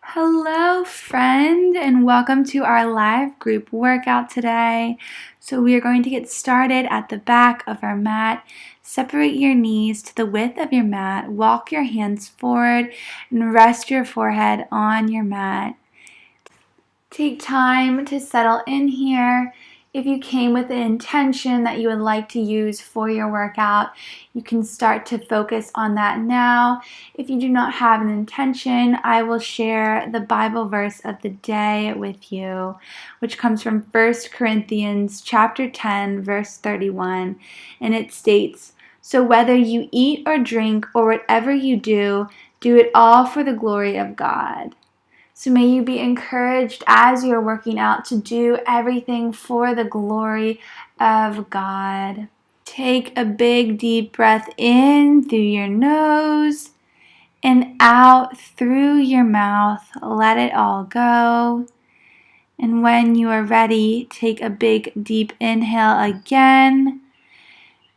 Hello, friend, and welcome to our live group workout today. So we are going to get started at the back of our mat. Separate your knees to the width of your mat. Walk your hands forward and rest your forehead on your mat. Take time to settle in here. If you came with an intention that you would like to use for your workout, you can start to focus on that now. If you do not have an intention, I will share the Bible verse of the day with you, which comes from 1 Corinthians chapter 10, verse 31, and it states, "So whether you eat or drink or whatever you do, do it all for the glory of God." So may you be encouraged as you're working out to do everything for the glory of God. Take a big deep breath in through your nose and out through your mouth. Let it all go. And when you are ready, take a big deep inhale again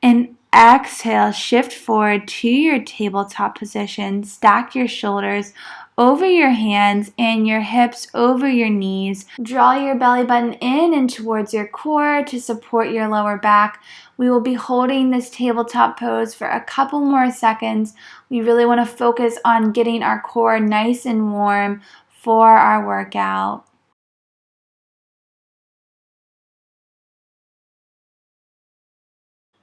and exhale. Shift forward to your tabletop position. Stack your shoulders over your hands and your hips over your knees. Draw your belly button in and towards your core to support your lower back. We will be holding this tabletop pose for a couple more seconds. We really want to focus on getting our core nice and warm for our workout.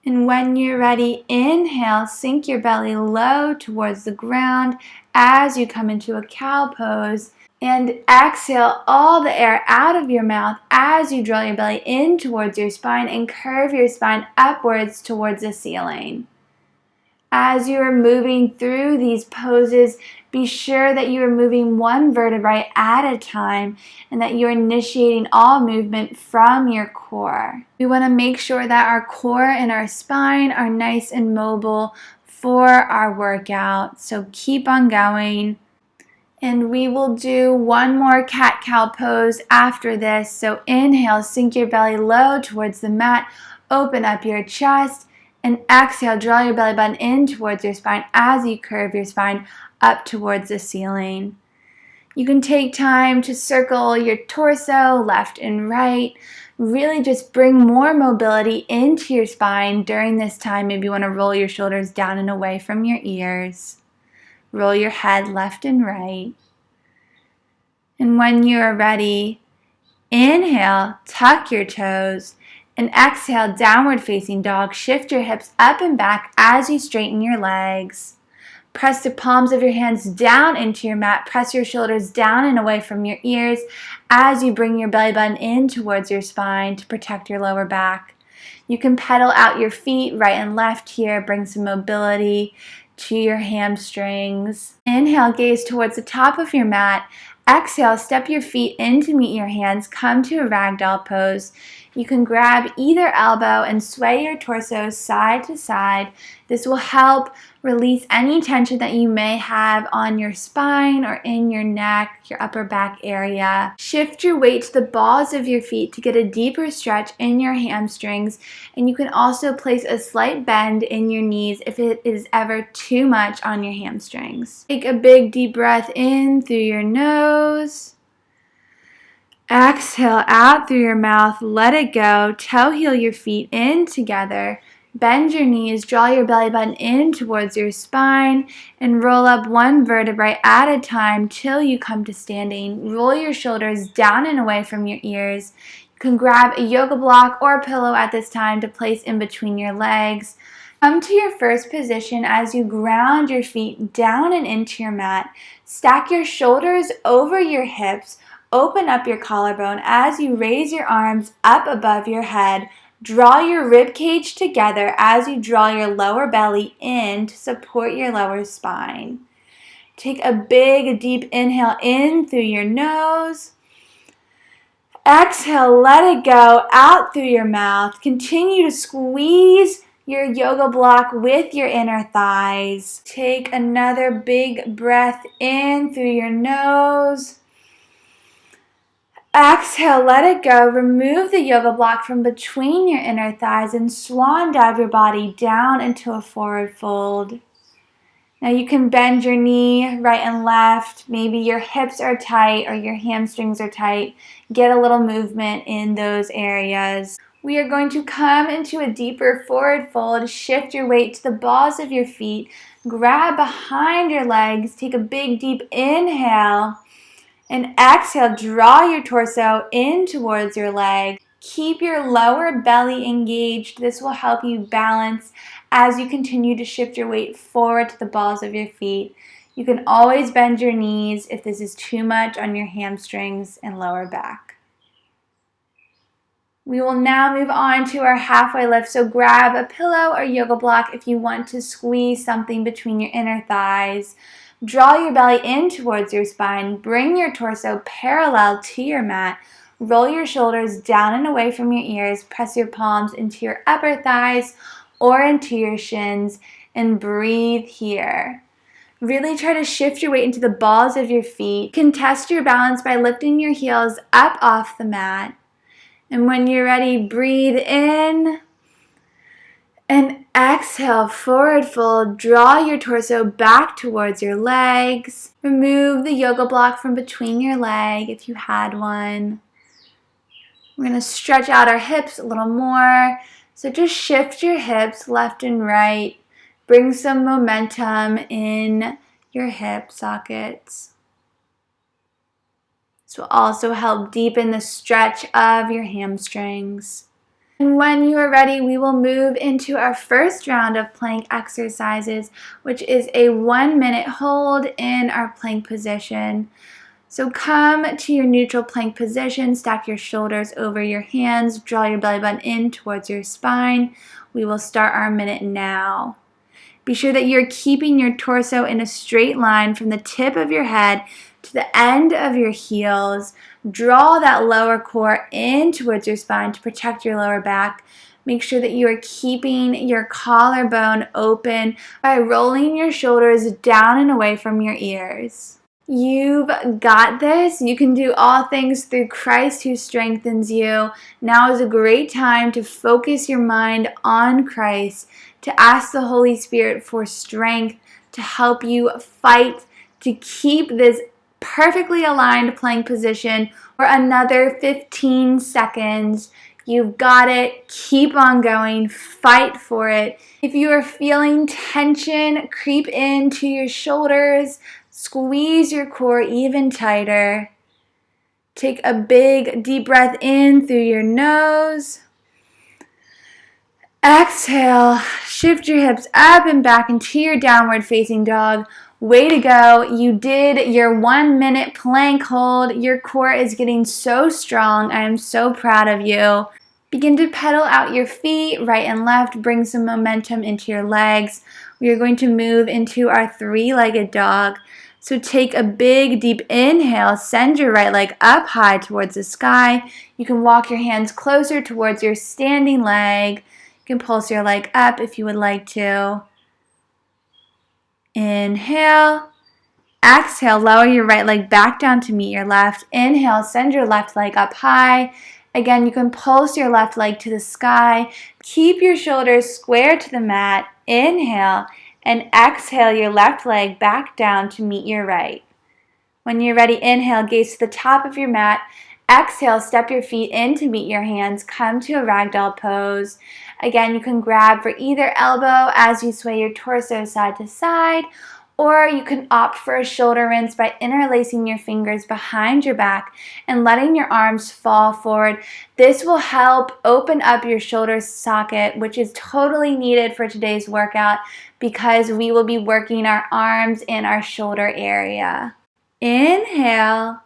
And when you're ready, inhale, sink your belly low towards the ground as you come into a cow pose. And exhale all the air out of your mouth as you draw your belly in towards your spine and curve your spine upwards towards the ceiling. As you are moving through these poses, be sure that you are moving one vertebrae at a time and that you're initiating all movement from your core. We want to make sure that our core and our spine are nice and mobile for our workout. So keep on going. And we will do one more cat-cow pose after this. So inhale, sink your belly low towards the mat, open up your chest, and exhale, draw your belly button in towards your spine as you curve your spine up towards the ceiling. You can take time to circle your torso left and right. Really just bring more mobility into your spine during this time. Maybe you want to roll your shoulders down and away from your ears. Roll your head left and right. And when you are ready, inhale, tuck your toes, and exhale, downward facing dog. Shift your hips up and back as you straighten your legs. Press the palms of your hands down into your mat. Press your shoulders down and away from your ears as you bring your belly button in towards your spine to protect your lower back. You can pedal out your feet right and left here. Bring some mobility to your hamstrings. Inhale, gaze towards the top of your mat. Exhale, step your feet in to meet your hands. Come to a ragdoll pose. You can grab either elbow and sway your torso side to side. This will help release any tension that you may have on your spine or in your neck, your upper back area. Shift your weight to the balls of your feet to get a deeper stretch in your hamstrings, and you can also place a slight bend in your knees if it is ever too much on your hamstrings. Take a big deep breath in through your nose. Exhale out through your mouth, let it go. Toe heel your feet in together. Bend your knees, draw your belly button in towards your spine, and roll up one vertebrae at a time till you come to standing. Roll your shoulders down and away from your ears. You can grab a yoga block or a pillow at this time to place in between your legs. Come to your first position as you ground your feet down and into your mat. Stack your shoulders over your hips. Open up your collarbone as you raise your arms up above your head. Draw your rib cage together as you draw your lower belly in to support your lower spine. Take a big deep inhale in through your nose. Exhale, let it go out through your mouth. Continue to squeeze your yoga block with your inner thighs. Take another big breath in through your nose. Exhale, let it go. Remove the yoga block from between your inner thighs and swan dive your body down into a forward fold. Now you can bend your knee right and left. Maybe your hips are tight or your hamstrings are tight. Get a little movement in those areas. We are going to come into a deeper forward fold. Shift your weight to the balls of your feet. Grab behind your legs. Take a big deep inhale. And exhale, draw your torso in towards your leg. Keep your lower belly engaged. This will help you balance as you continue to shift your weight forward to the balls of your feet. You can always bend your knees if this is too much on your hamstrings and lower back. We will now move on to our halfway lift. So grab a pillow or yoga block if you want to squeeze something between your inner thighs. Draw your belly in towards your spine. Bring your torso parallel to your mat. Roll your shoulders down and away from your ears. Press your palms into your upper thighs or into your shins and breathe here. Really try to shift your weight into the balls of your feet. You can test your balance by lifting your heels up off the mat. And when you're ready, breathe in and exhale, forward fold. Draw your torso back towards your legs. Remove the yoga block from between your leg if you had one. We're going to stretch out our hips a little more. So just shift your hips left and right. Bring some momentum in your hip sockets. This will also help deepen the stretch of your hamstrings. And when you are ready, we will move into our first round of plank exercises, which is a 1-minute hold in our plank position. So come to your neutral plank position, stack your shoulders over your hands, draw your belly button in towards your spine. We will start our minute now. Be sure that you're keeping your torso in a straight line from the tip of your head to the end of your heels. Draw that lower core in towards your spine to protect your lower back. Make sure that you are keeping your collarbone open by rolling your shoulders down and away from your ears. You've got this. You can do all things through Christ who strengthens you. Now is a great time to focus your mind on Christ, to ask the Holy Spirit for strength to help you fight, to keep this perfectly aligned plank position for another 15 seconds. You've got it. Keep on going. Fight for it. If you are feeling tension creep into your shoulders, squeeze your core even tighter. Take a big deep breath in through your nose. Exhale, shift your hips up and back into your downward facing dog. Way to go. You did your 1-minute plank hold. Your core is getting so strong. I am so proud of you. Begin to pedal out your feet, right and left. Bring some momentum into your legs. We are going to move into our 3-legged dog. So take a big deep inhale. Send your right leg up high towards the sky. You can walk your hands closer towards your standing leg. You can pulse your leg up if you would like to. Inhale. Exhale, lower your right leg back down to meet your left. Inhale, send your left leg up high. Again, you can pulse your left leg to the sky. Keep your shoulders square to the mat. Inhale, and exhale your left leg back down to meet your right. When you're ready, inhale, gaze to the top of your mat. Exhale, step your feet in to meet your hands. Come to a ragdoll pose. Again, you can grab for either elbow as you sway your torso side to side, or you can opt for a shoulder rinse by interlacing your fingers behind your back and letting your arms fall forward. This will help open up your shoulder socket, which is totally needed for today's workout because we will be working our arms and our shoulder area. Inhale.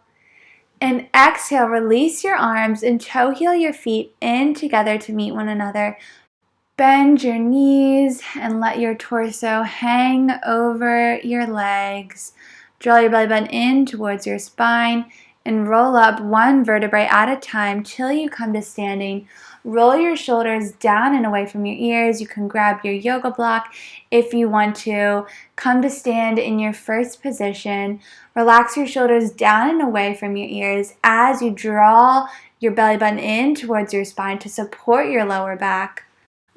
And exhale, release your arms and toe heel your feet in together to meet one another. Bend your knees and let your torso hang over your legs. Draw your belly button in towards your spine and roll up one vertebrae at a time till you come to standing. Roll your shoulders down and away from your ears. You can grab your yoga block if you want to. Come to stand in your first position. Relax your shoulders down and away from your ears as you draw your belly button in towards your spine to support your lower back.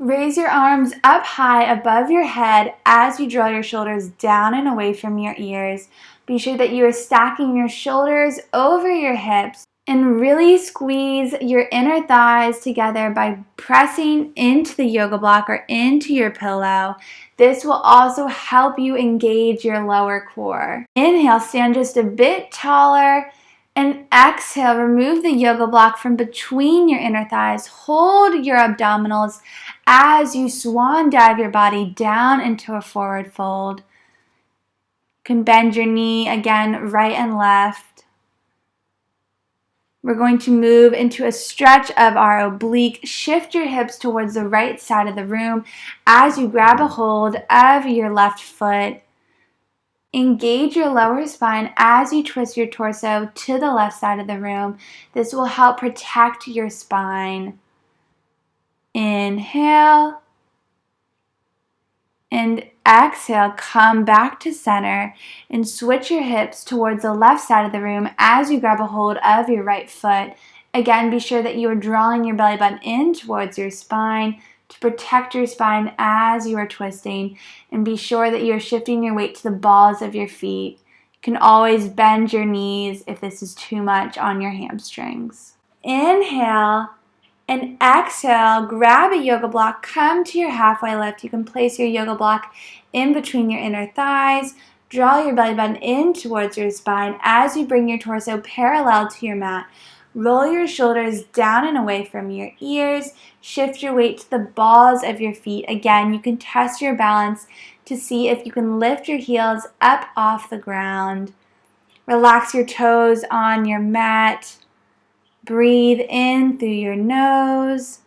Raise your arms up high above your head as you draw your shoulders down and away from your ears. Be sure that you are stacking your shoulders over your hips and really squeeze your inner thighs together by pressing into the yoga block or into your pillow. This will also help you engage your lower core. Inhale, stand just a bit taller. And exhale, remove the yoga block from between your inner thighs. Hold your abdominals as you swan dive your body down into a forward fold. You can bend your knee again, right and left. We're going to move into a stretch of our oblique. Shift your hips towards the right side of the room as you grab a hold of your left foot. Engage your lower spine as you twist your torso to the left side of the room. This will help protect your spine. Inhale and exhale. Come back to center and switch your hips towards the left side of the room as you grab a hold of your right foot. Again, be sure that you are drawing your belly button in towards your spine to protect your spine as you are twisting, and be sure that you are shifting your weight to the balls of your feet. You can always bend your knees if this is too much on your hamstrings. Inhale and exhale, grab a yoga block, come to your halfway lift. You can place your yoga block in between your inner thighs. Draw your belly button in towards your spine as you bring your torso parallel to your mat. Roll your shoulders down and away from your ears. Shift your weight to the balls of your feet. Again, you can test your balance to see if you can lift your heels up off the ground. Relax your toes on your mat. Breathe in through your nose.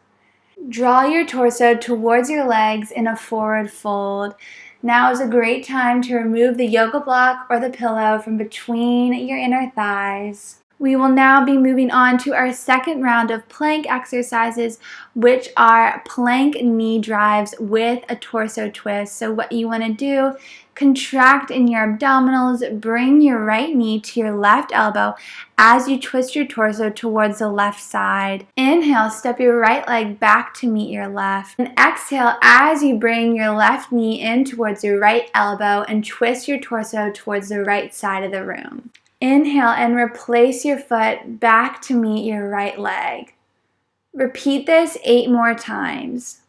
Draw your torso towards your legs in a forward fold. Now is a great time to remove the yoga block or the pillow from between your inner thighs. We will now be moving on to our second round of plank exercises, which are plank knee drives with a torso twist. So what you want to do, contract in your abdominals, bring your right knee to your left elbow as you twist your torso towards the left side. Inhale, step your right leg back to meet your left. And exhale as you bring your left knee in towards your right elbow and twist your torso towards the right side of the room. Inhale and replace your foot back to meet your right leg. Repeat this 8 more times.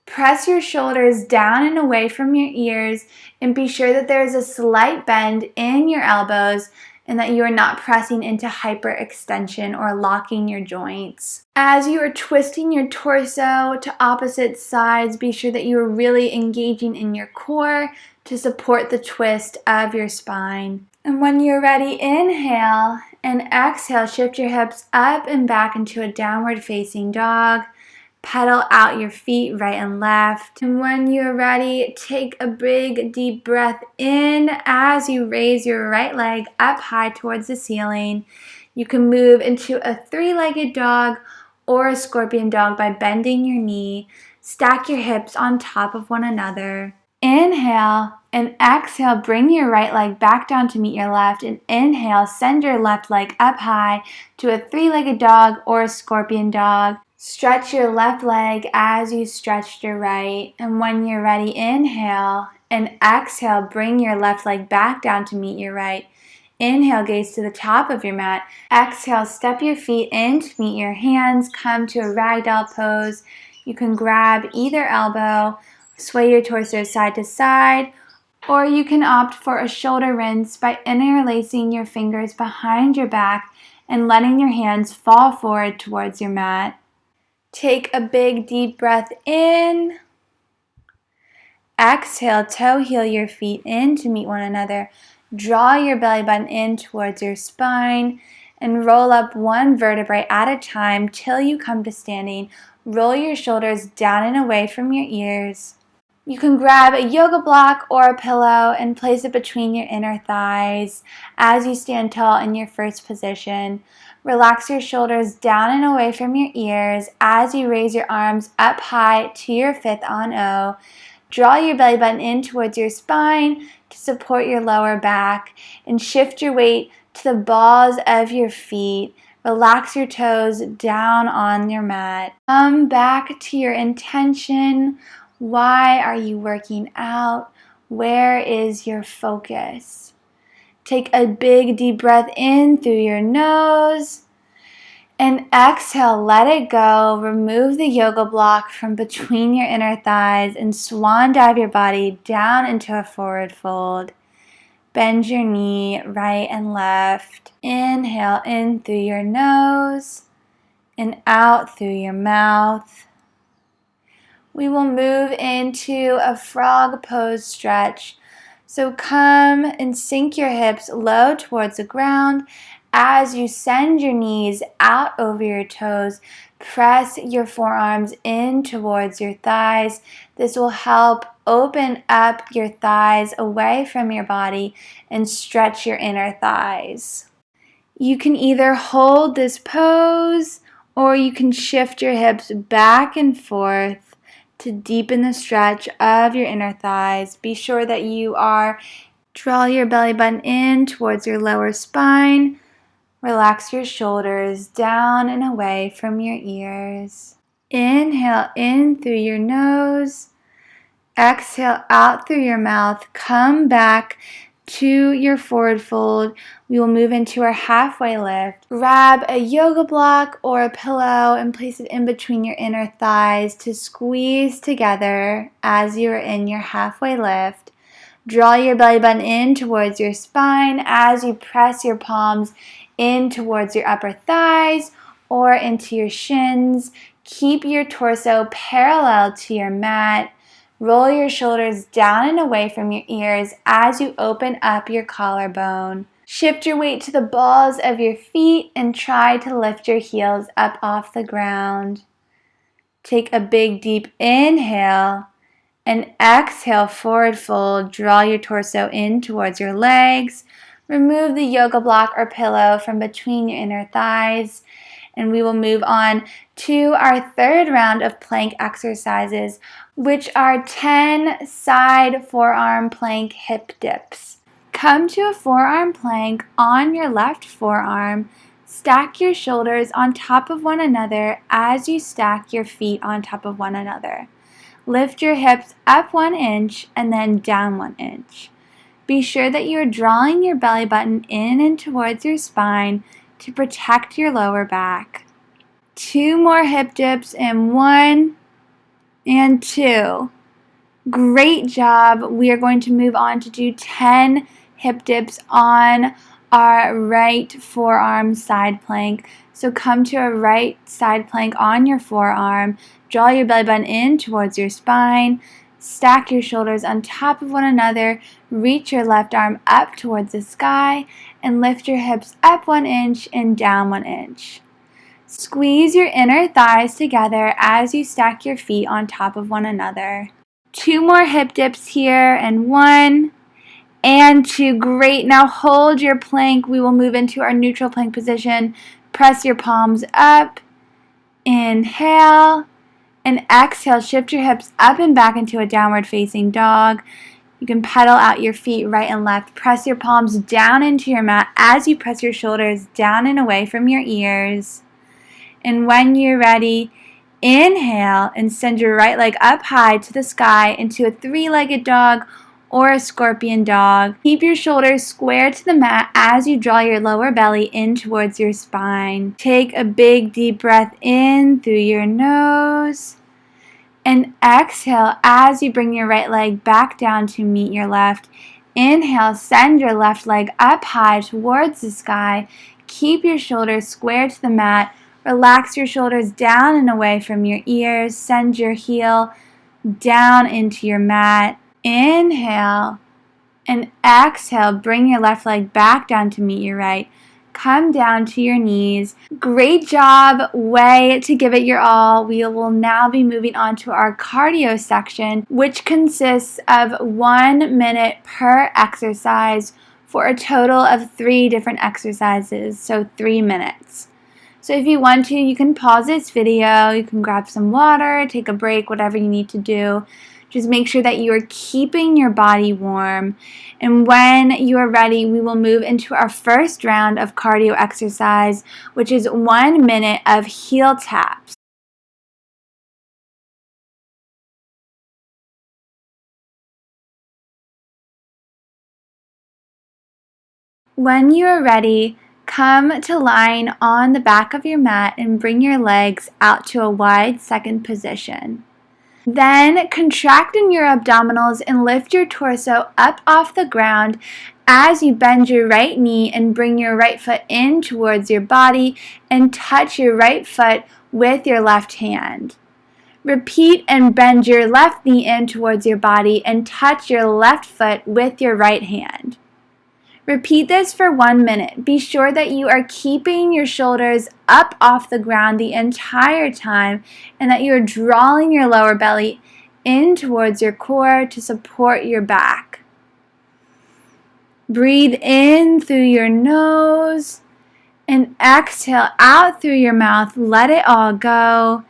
Press your shoulders down and away from your ears and be sure that there is a slight bend in your elbows and that you are not pressing into hyperextension or locking your joints. As you are twisting your torso to opposite sides, be sure that you are really engaging in your core to support the twist of your spine. And when you're ready, inhale and exhale. Shift your hips up and back into a downward facing dog. Pedal out your feet right and left. And when you're ready, take a big deep breath in as you raise your right leg up high towards the ceiling. You can move into a 3-legged dog or a scorpion dog by bending your knee. Stack your hips on top of one another. Inhale and exhale, bring your right leg back down to meet your left, and inhale, send your left leg up high to a 3-legged dog or a scorpion dog. Stretch your left leg as you stretched your right, and when you're ready, inhale and exhale, bring your left leg back down to meet your right. Inhale, gaze to the top of your mat. Exhale, step your feet in to meet your hands, come to a ragdoll pose. You can grab either elbow, sway your torso side to side, or you can opt for a shoulder rinse by interlacing your fingers behind your back and letting your hands fall forward towards your mat. Take a big deep breath in. Exhale, toe heel your feet in to meet one another. Draw your belly button in towards your spine and roll up one vertebrae at a time till you come to standing. Roll your shoulders down and away from your ears. You can grab a yoga block or a pillow and place it between your inner thighs as you stand tall in your first position. Relax your shoulders down and away from your ears as you raise your arms up high to your fifth on O. Draw your belly button in towards your spine to support your lower back and shift your weight to the balls of your feet. Relax your toes down on your mat. Come back to your intention. Why are you working out? Where is your focus? Take a big deep breath in through your nose. And exhale, let it go. Remove the yoga block from between your inner thighs and swan dive your body down into a forward fold. Bend your knee right and left. Inhale in through your nose and out through your mouth. We will move into a frog pose stretch. So come and sink your hips low towards the ground. As you send your knees out over your toes, press your forearms in towards your thighs. This will help open up your thighs away from your body and stretch your inner thighs. You can either hold this pose or you can shift your hips back and forth to deepen the stretch of your inner thighs. Be sure that you draw your belly button in towards your lower spine. Relax your shoulders down and away from your ears. Inhale in through your nose. Exhale out through your mouth. Come back to your forward fold. We will move into our halfway lift. Grab a yoga block or a pillow and place it in between your inner thighs to squeeze together as you are in your halfway lift. Draw your belly button in towards your spine as you press your palms in towards your upper thighs or into your shins. Keep your torso parallel to your mat. Roll your shoulders down and away from your ears as you open up your collarbone. Shift your weight to the balls of your feet and try to lift your heels up off the ground. Take a big deep inhale and exhale, forward fold. Draw your torso in towards your legs. Remove the yoga block or pillow from between your inner thighs. And we will move on to our third round of plank exercises, which are 10 side forearm plank hip dips. Come to a forearm plank on your left forearm. Stack your shoulders on top of one another as you stack your feet on top of one another. Lift your hips up 1 inch and then down 1 inch. Be sure that you are drawing your belly button in and towards your spine to protect your lower back. 2 more hip dips and 1 and 2. Great job. We are going to move on to do 10 hip dips on our right forearm side plank. So come to a right side plank on your forearm. Draw your belly button in towards your spine. Stack your shoulders on top of one another. Reach your left arm up towards the sky and lift your hips up 1 inch and down 1 inch. Squeeze your inner thighs together as you stack your feet on top of one another. 2 more hip dips here and 1 and 2. Great. Now hold your plank. We will move into our neutral plank position. Press your palms up. Inhale. And exhale, shift your hips up and back into a downward facing dog. You can pedal out your feet right and left. Press your palms down into your mat as you press your shoulders down and away from your ears. And when you're ready, inhale and send your right leg up high to the sky into a 3-legged dog or a scorpion dog. Keep your shoulders square to the mat as you draw your lower belly in towards your spine. Take a big deep breath in through your nose and exhale as you bring your right leg back down to meet your left. Inhale, send your left leg up high towards the sky. Keep your shoulders square to the mat. Relax your shoulders down and away from your ears. Send your heel down into your mat. Inhale and exhale. Bring your left leg back down to meet your right. Come down to your knees. Great job. Way to give it your all. We will now be moving on to our cardio section, which consists of 1 minute per exercise for a total of 3 different exercises, so 3 minutes. So if you want to, you can pause this video, you can grab some water, take a break, whatever you need to do. Just make sure that you are keeping your body warm. And when you are ready, we will move into our first round of cardio exercise, which is 1 minute of heel taps. When you are ready, come to line on the back of your mat and bring your legs out to a wide second position. Then contract in your abdominals and lift your torso up off the ground as you bend your right knee and bring your right foot in towards your body and touch your right foot with your left hand. Repeat and bend your left knee in towards your body and touch your left foot with your right hand. Repeat this for 1 minute. Be sure that you are keeping your shoulders up off the ground the entire time and that you are drawing your lower belly in towards your core to support your back. Breathe in through your nose and exhale out through your mouth. Let it all go.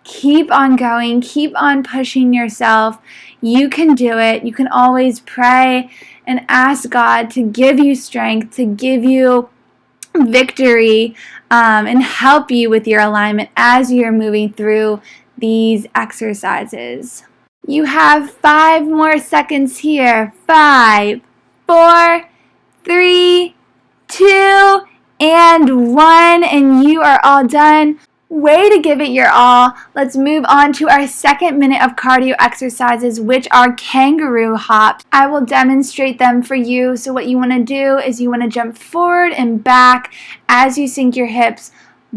Keep on going. Keep on pushing yourself. You can do it. You can always pray and ask God to give you strength, to give you victory, and help you with your alignment as you're moving through these exercises. You have 5 more seconds here. 5, 4, 3, 2, and 1, and you are all done. Way to give it your all. Let's move on to our second minute of cardio exercises, which are kangaroo hops. I will demonstrate them for you. So what you want to do is you want to jump forward and back as you sink your hips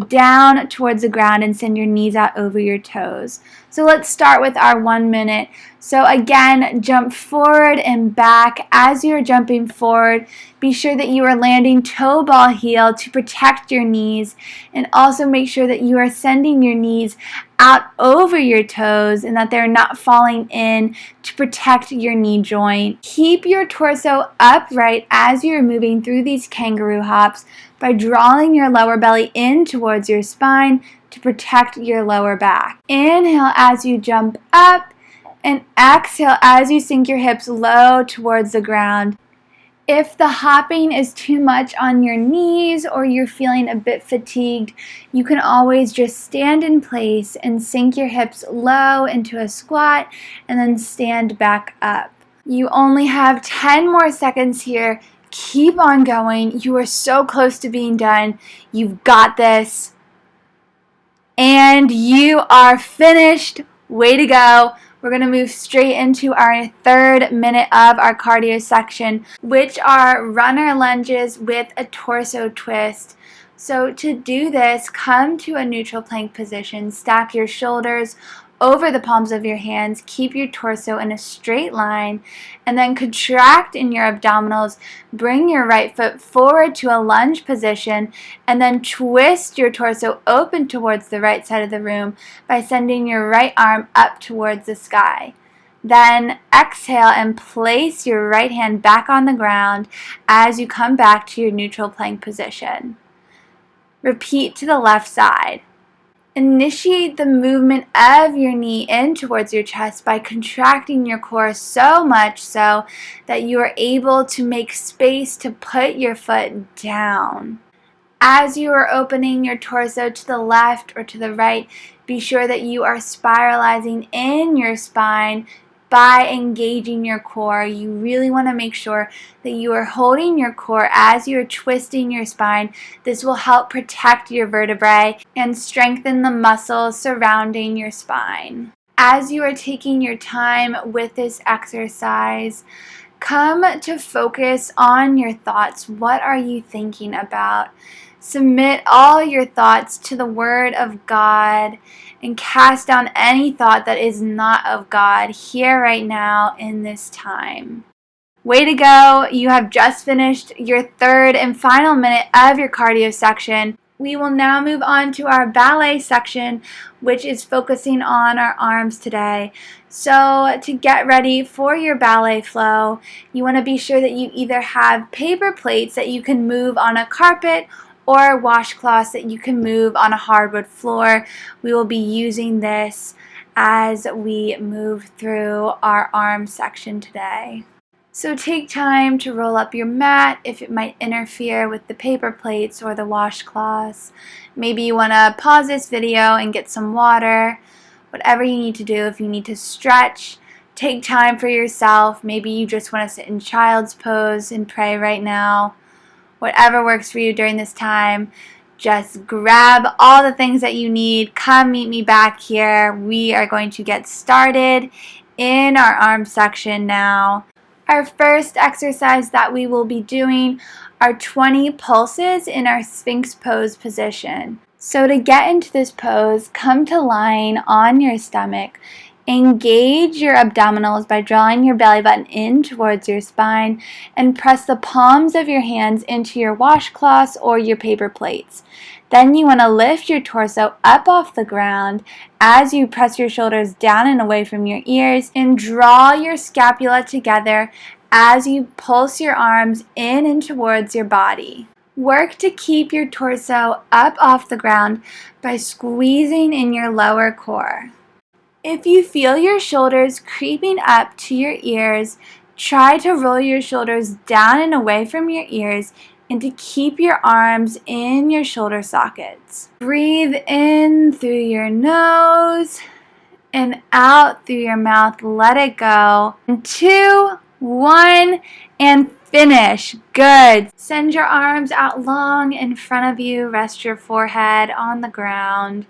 down towards the ground and send your knees out over your toes. So let's start with our 1 minute. So again, jump forward and back. As you're jumping forward, be sure that you are landing toe ball heel to protect your knees, and also make sure that you are sending your knees out over your toes and that they're not falling in to protect your knee joint. Keep your torso upright as you're moving through these kangaroo hops by drawing your lower belly in towards your spine to protect your lower back. Inhale as you jump up and exhale as you sink your hips low towards the ground. If the hopping is too much on your knees or you're feeling a bit fatigued, you can always just stand in place and sink your hips low into a squat and then stand back up. You only have 10 more seconds here. Keep on going. You are so close to being done. You've got this. And you are finished. Way to go. We're going to move straight into our third minute of our cardio section, which are runner lunges with a torso twist. So to do this, come to a neutral plank position, stack your shoulders over the palms of your hands, keep your torso in a straight line, and then contract in your abdominals. Bring your right foot forward to a lunge position, and then twist your torso open towards the right side of the room by sending your right arm up towards the sky. Then exhale and place your right hand back on the ground as you come back to your neutral plank position. Repeat to the left side. Initiate the movement of your knee in towards your chest by contracting your core so much so that you are able to make space to put your foot down. As you are opening your torso to the left or to the right, be sure that you are spiralizing in your spine by engaging your core. You really want to make sure that you are holding your core as you are twisting your spine. This will help protect your vertebrae and strengthen the muscles surrounding your spine. As you are taking your time with this exercise, come to focus on your thoughts. What are you thinking about? Submit all your thoughts to the Word of God and cast down any thought that is not of God here right now in this time. Way to go! You have just finished your third and final minute of your cardio section. We will now move on to our ballet section, which is focusing on our arms today. So to get ready for your ballet flow, you want to be sure that you either have paper plates that you can move on a carpet or washcloths that you can move on a hardwood floor. We will be using this as we move through our arm section today. So take time to roll up your mat if it might interfere with the paper plates or the washcloths. Maybe you want to pause this video and get some water. Whatever you need to do, if you need to stretch, take time for yourself. Maybe you just want to sit in child's pose and pray right now. Whatever works for you during this time, just grab all the things that you need. Come meet me back here. We are going to get started in our arm section now. Our first exercise that we will be doing are 20 pulses in our Sphinx pose position. So to get into this pose, come to lying on your stomach. Engage your abdominals by drawing your belly button in towards your spine and press the palms of your hands into your washcloths or your paper plates. Then you want to lift your torso up off the ground as you press your shoulders down and away from your ears and draw your scapula together as you pulse your arms in and towards your body. Work to keep your torso up off the ground by squeezing in your lower core. If you feel your shoulders creeping up to your ears, try to roll your shoulders down and away from your ears and to keep your arms in your shoulder sockets. Breathe in through your nose and out through your mouth. Let it go. 2, 1, and finish. Good. Send your arms out long in front of you. Rest your forehead on the ground.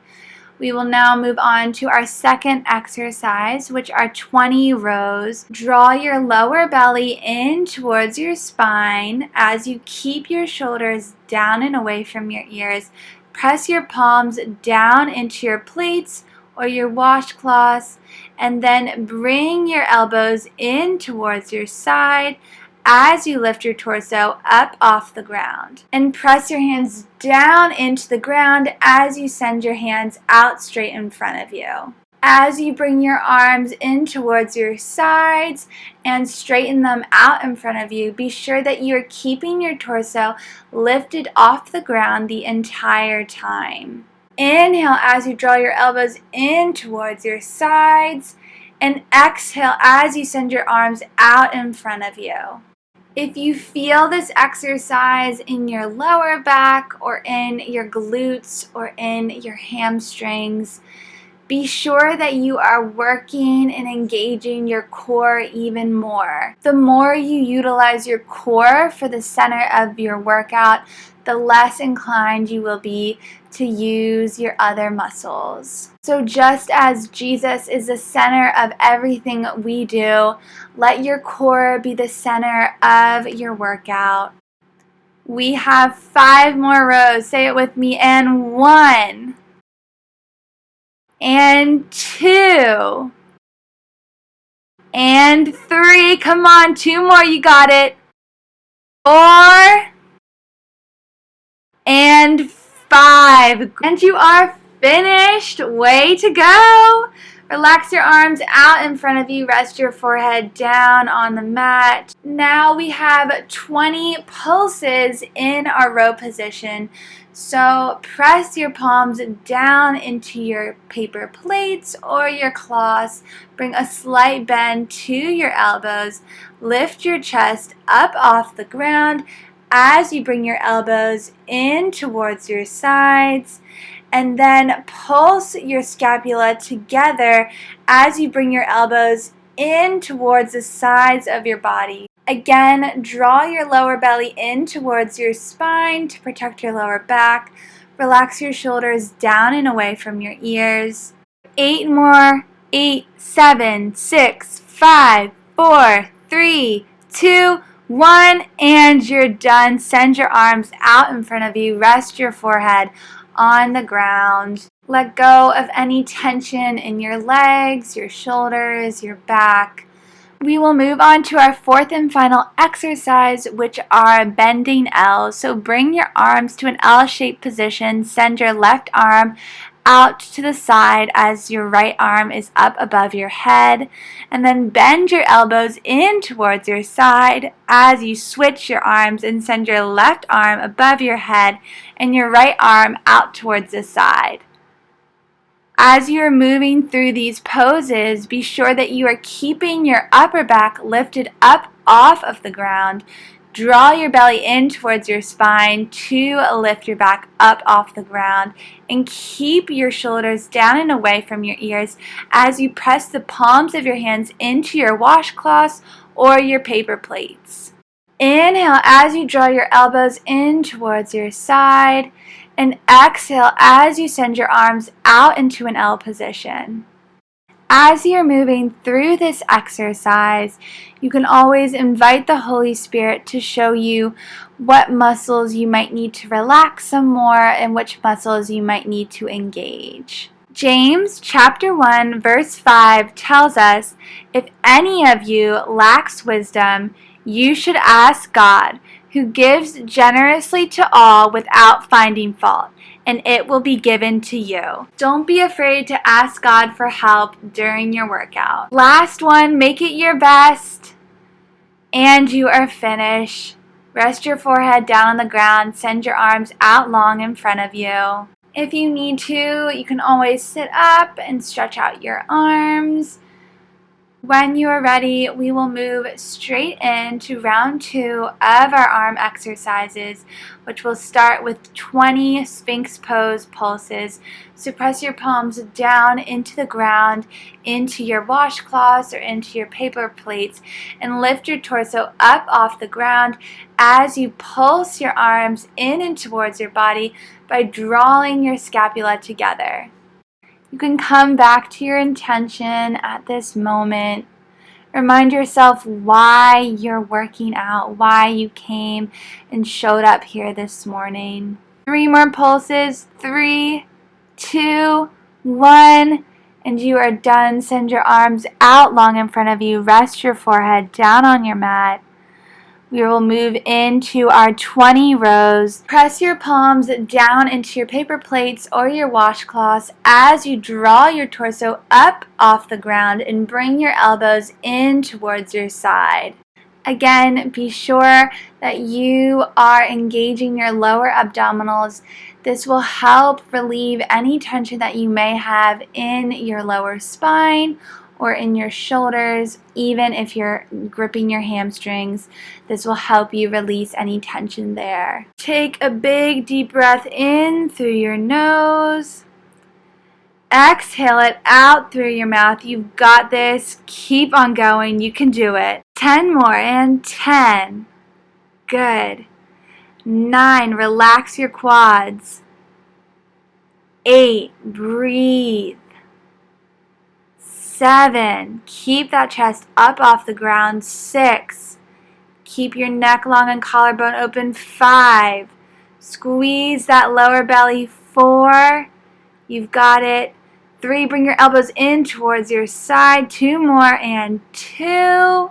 We will now move on to our second exercise, which are 20 rows. Draw your lower belly in towards your spine as you keep your shoulders down and away from your ears. Press your palms down into your plates or your washcloths, and then bring your elbows in towards your side as you lift your torso up off the ground. And press your hands down into the ground as you send your hands out straight in front of you. As you bring your arms in towards your sides and straighten them out in front of you, be sure that you are keeping your torso lifted off the ground the entire time. Inhale as you draw your elbows in towards your sides, and exhale as you send your arms out in front of you. If you feel this exercise in your lower back or in your glutes or in your hamstrings, be sure that you are working and engaging your core even more. The more you utilize your core for the center of your workout, the less inclined you will be to use your other muscles. So just as Jesus is the center of everything we do, let your core be the center of your workout. We have 5 more rows. Say it with me. And 1. And 2. And 3. Come on, 2 more. You got it. 4. And 5. And you are finished. Way to go. Relax your arms out in front of you. Rest your forehead down on the mat. Now we have 20 pulses in our row position. So press your palms down into your paper plates or your cloths. Bring a slight bend to your elbows. Lift your chest up off the ground as you bring your elbows in towards your sides, and then pulse your scapula together as you bring your elbows in towards the sides of your body. Again, draw your lower belly in towards your spine to protect your lower back. Relax your shoulders down and away from your ears. 8 more. 8, 7, 6, 5, 4, 3, 2, 1, and you're done. Send your arms out in front of you. Rest your forehead on the ground. Let go of any tension in your legs, your shoulders, your back. We will move on to our 4th and final exercise, which are bending L's. So bring your arms to an L-shaped position. Send your left arm out to the side as your right arm is up above your head, and then bend your elbows in towards your side as you switch your arms and send your left arm above your head and your right arm out towards the side. As you are moving through these poses, be sure that you are keeping your upper back lifted up off of the ground. Draw your belly in towards your spine to lift your back up off the ground, and keep your shoulders down and away from your ears as you press the palms of your hands into your washcloths or your paper plates. Inhale as you draw your elbows in towards your side, and exhale as you send your arms out into an L position. As you're moving through this exercise, you can always invite the Holy Spirit to show you what muscles you might need to relax some more and which muscles you might need to engage. James chapter 1 verse 5 tells us, if any of you lacks wisdom, you should ask God, who gives generously to all without finding fault, and it will be given to you. Don't be afraid to ask God for help during your workout. Last one, make it your best. And you are finished. Rest your forehead down on the ground. Send your arms out long in front of you. If you need to, you can always sit up and stretch out your arms. When you are ready, we will move straight into round 2 of our arm exercises, which will start with 20 Sphinx pose pulses. So press your palms down into the ground, into your washcloths or into your paper plates, and lift your torso up off the ground as you pulse your arms in and towards your body by drawing your scapula together. You can come back to your intention at this moment. Remind yourself why you're working out, why you came and showed up here this morning. 3 more pulses. 3, 2, 1, and you are done. Send your arms out long in front of you. Rest your forehead down on your mat. We will move into our 20 rows. Press your palms down into your paper plates or your washcloths as you draw your torso up off the ground and bring your elbows in towards your side. Again, be sure that you are engaging your lower abdominals. This will help relieve any tension that you may have in your lower spine or in your shoulders. Even if you're gripping your hamstrings, this will help you release any tension there. Take a big deep breath in through your nose. Exhale it out through your mouth. You've got this. Keep on going. You can do it. 10 more, and 10. Good. 9, relax your quads. 8, breathe. 7, keep that chest up off the ground. 6, keep your neck long and collarbone open. 5, squeeze that lower belly. 4, you've got it. 3, bring your elbows in towards your side. 2 more, and 2.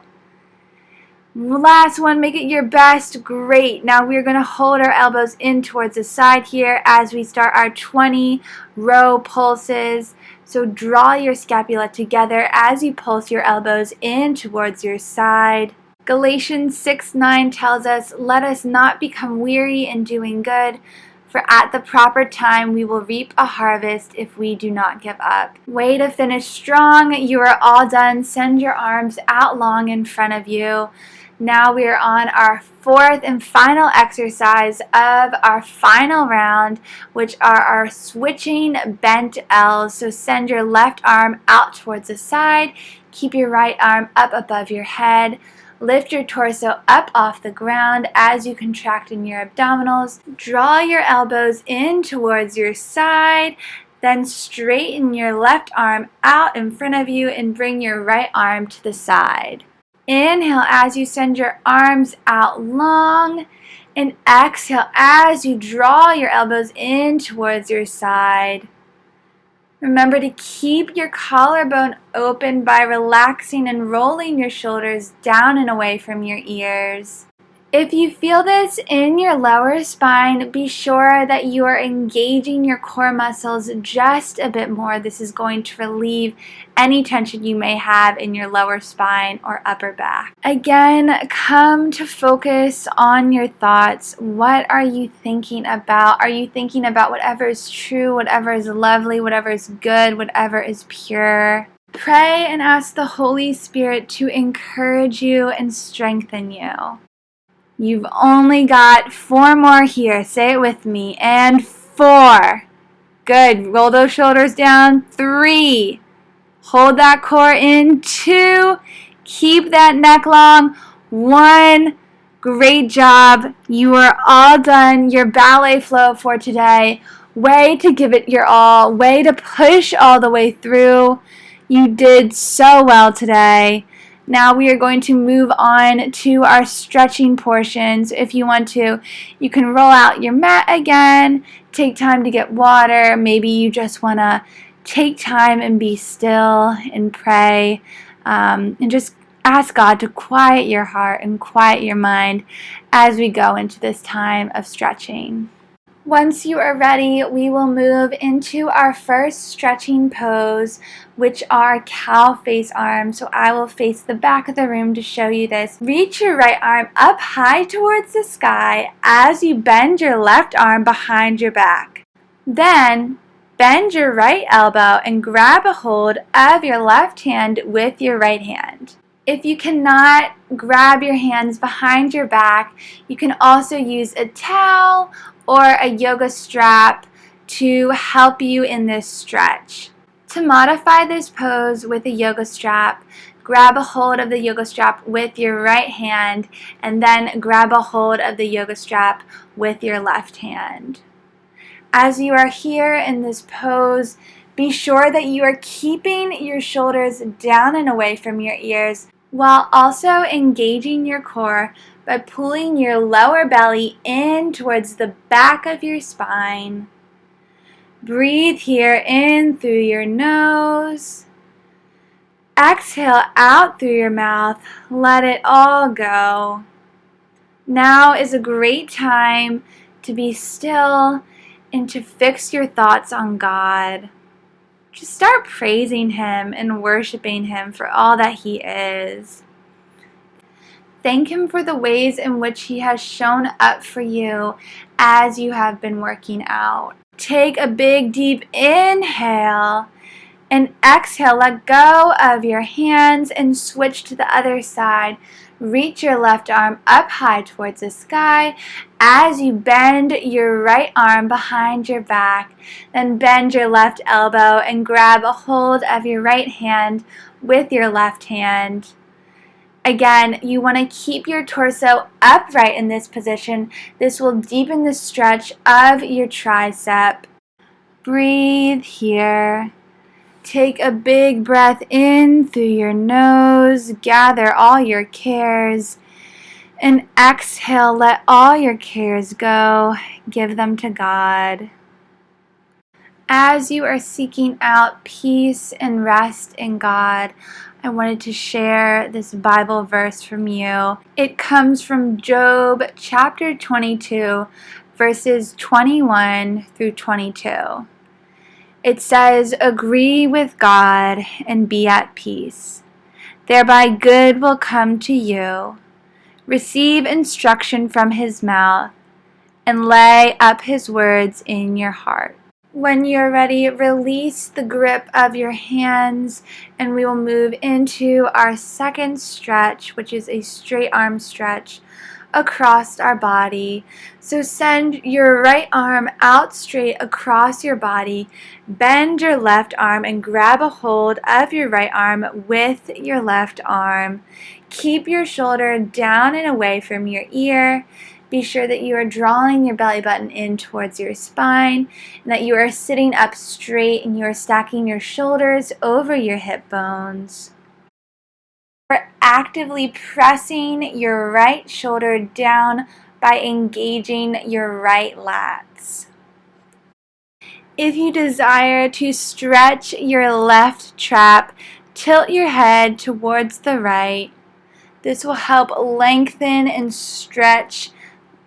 Last one, make it your best. Great. Now we're going to hold our elbows in towards the side here as we start our 20 row pulses. So draw your scapula together as you pulse your elbows in towards your side. Galatians 6:9 tells us, let us not become weary in doing good, for at the proper time we will reap a harvest if we do not give up. Way to finish strong. You are all done. Send your arms out long in front of you. Now we are on our 4th and final exercise of our final round, which are our switching bent L's. So send your left arm out towards the side. Keep your right arm up above your head. Lift your torso up off the ground as you contract in your abdominals. Draw your elbows in towards your side. Then straighten your left arm out in front of you and bring your right arm to the side. Inhale as you send your arms out long, and exhale as you draw your elbows in towards your side. Remember to keep your collarbone open by relaxing and rolling your shoulders down and away from your ears. If you feel this in your lower spine, be sure that you are engaging your core muscles just a bit more. This is going to relieve any tension you may have in your lower spine or upper back. Again, come to focus on your thoughts. What are you thinking about? Are you thinking about whatever is true, whatever is lovely, whatever is good, whatever is pure? Pray and ask the Holy Spirit to encourage you and strengthen you. You've only got 4 more here. Say it with me. And 4. Good. Roll those shoulders down. 3. Hold that core in. 2. Keep that neck long. 1. Great job. You are all done. Your ballet flow for today. Way to give it your all. Way to push all the way through. You did so well today. Now we are going to move on to our stretching portions. If you want to, you can roll out your mat again, take time to get water. Maybe you just want to take time and be still and pray and just ask God to quiet your heart and quiet your mind as we go into this time of stretching. Once you are ready, we will move into our first stretching pose, which are cow face arms. So I will face the back of the room to show you this. Reach your right arm up high towards the sky as you bend your left arm behind your back. Then bend your right elbow and grab a hold of your left hand with your right hand. If you cannot grab your hands behind your back, you can also use a towel or a yoga strap to help you in this stretch. To modify this pose with a yoga strap, grab a hold of the yoga strap with your right hand and then grab a hold of the yoga strap with your left hand. As you are here in this pose, be sure that you are keeping your shoulders down and away from your ears while also engaging your core by pulling your lower belly in towards the back of your spine. Breathe here in through your nose. Exhale out through your mouth. Let it all go. Now is a great time to be still and to fix your thoughts on God. Just start praising Him and worshiping Him for all that He is. Thank Him for the ways in which He has shown up for you as you have been working out. Take a big deep inhale and exhale. Let go of your hands and switch to the other side. Reach your left arm up high towards the sky as you bend your right arm behind your back. Then bend your left elbow and grab a hold of your right hand with your left hand. Again, you want to keep your torso upright in this position. This will deepen the stretch of your tricep. Breathe here. Take a big breath in through your nose. Gather all your cares. And exhale, let all your cares go. Give them to God. As you are seeking out peace and rest in God, I wanted to share this Bible verse from you. It comes from Job chapter 22, verses 21 through 22. It says, "Agree with God and be at peace. Thereby good will come to you. Receive instruction from His mouth and lay up His words in your heart." When you're ready, release the grip of your hands and we will move into our second stretch, which is a straight arm stretch across our body. So send your right arm out straight across your body. Bend your left arm and grab a hold of your right arm with your left arm. Keep your shoulder down and away from your ear. Be sure that you are drawing your belly button in towards your spine and that you are sitting up straight and you are stacking your shoulders over your hip bones. You're actively pressing your right shoulder down by engaging your right lats. If you desire to stretch your left trap, tilt your head towards the right. This will help lengthen and stretch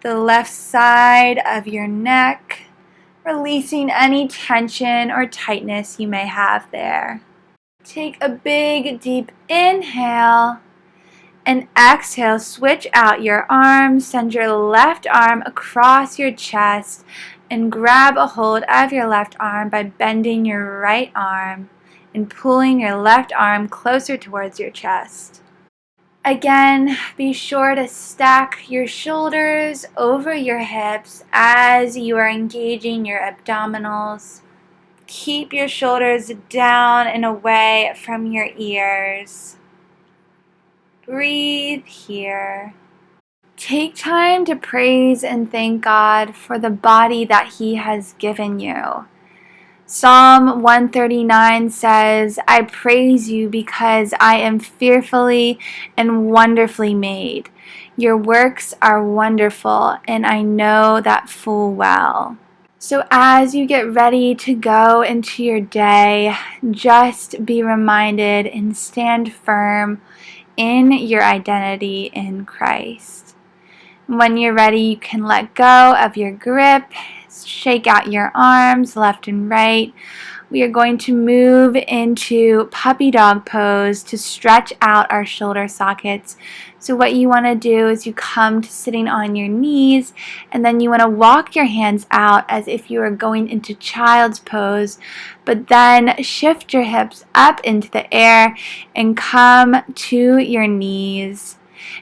the left side of your neck, releasing any tension or tightness you may have there. Take a big, deep inhale and exhale. Switch out your arms. Send your left arm across your chest and grab a hold of your left arm by bending your right arm and pulling your left arm closer towards your chest. Again, be sure to stack your shoulders over your hips as you are engaging your abdominals. Keep your shoulders down and away from your ears. Breathe here. Take time to praise and thank God for the body that He has given you. Psalm 139 says, I praise you because I am fearfully and wonderfully made. Your works are wonderful, and I know that full well. So as you get ready to go into your day, just be reminded and stand firm in your identity in Christ. When you're ready, you can let go of your grip, shake out your arms left and right. We are going to move into puppy dog pose to stretch out our shoulder sockets. So what you want to do is you come to sitting on your knees, and then you want to walk your hands out as if you are going into child's pose, but then shift your hips up into the air and come to your knees.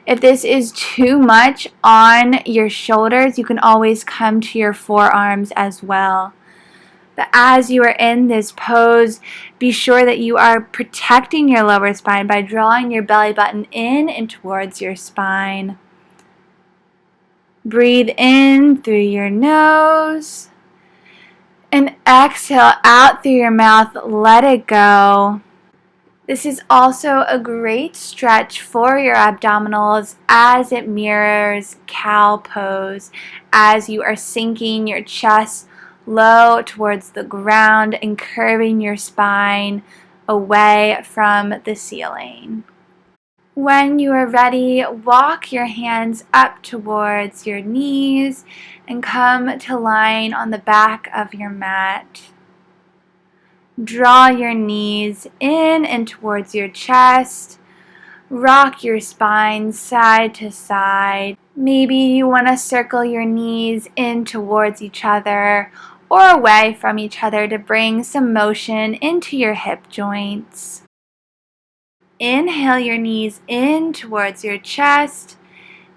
If this is too much on your shoulders, you can always come to your forearms as well. But as you are in this pose, be sure that you are protecting your lower spine by drawing your belly button in and towards your spine. Breathe in through your nose and exhale out through your mouth. Let it go. This is also a great stretch for your abdominals as it mirrors cow pose as you are sinking your chest low towards the ground and curving your spine away from the ceiling. When you are ready, walk your hands up towards your knees and come to line on the back of your mat. Draw your knees in and towards your chest. Rock your spine side to side. Maybe you want to circle your knees in towards each other or away from each other to bring some motion into your hip joints. Inhale your knees in towards your chest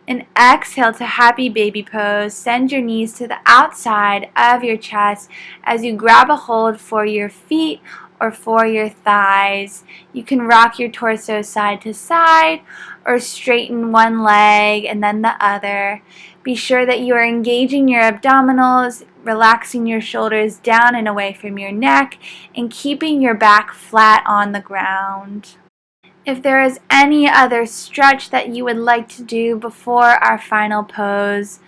and exhale to happy baby pose. Send your knees to the outside of your chest as you grab a hold for your feet or for your thighs. You can rock your torso side to side or straighten one leg and then the other. Be sure that you are engaging your abdominals, relaxing your shoulders down and away from your neck, and keeping your back flat on the ground. If there is any other stretch that you would like to do before our final pose,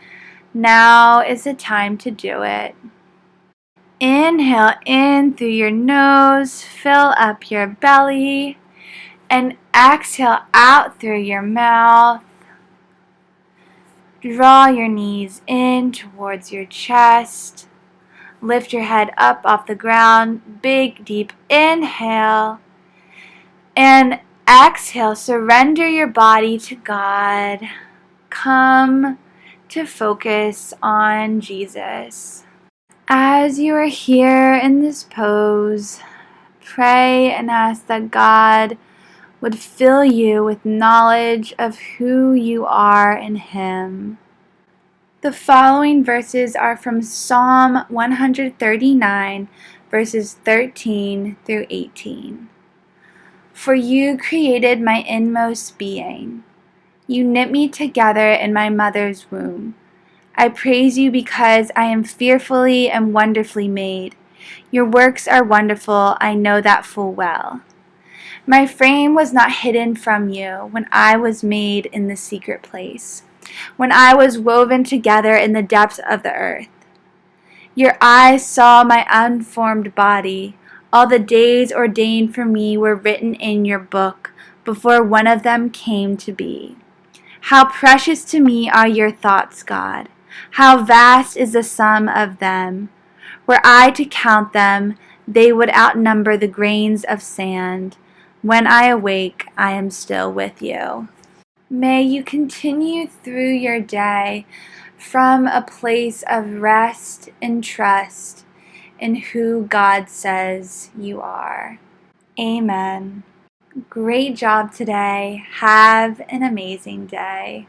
now is the time to do it. Inhale in through your nose, fill up your belly, and exhale out through your mouth. Draw your knees in towards your chest. Lift your head up off the ground. Big, deep inhale. And exhale, surrender your body to God. Come to focus on Jesus. As you are here in this pose, pray and ask that God would fill you with knowledge of who you are in Him. The following verses are from Psalm 139, verses 13 through 18. For you created my inmost being. You knit me together in my mother's womb. I praise you because I am fearfully and wonderfully made. Your works are wonderful, I know that full well. My frame was not hidden from you when I was made in the secret place, when I was woven together in the depths of the earth. Your eyes saw my unformed body. All the days ordained for me were written in your book before one of them came to be. How precious to me are your thoughts, God. How vast is the sum of them. Were I to count them, they would outnumber the grains of sand. When I awake, I am still with you. May you continue through your day from a place of rest and trust in who God says you are. Amen. Great job today. Have an amazing day.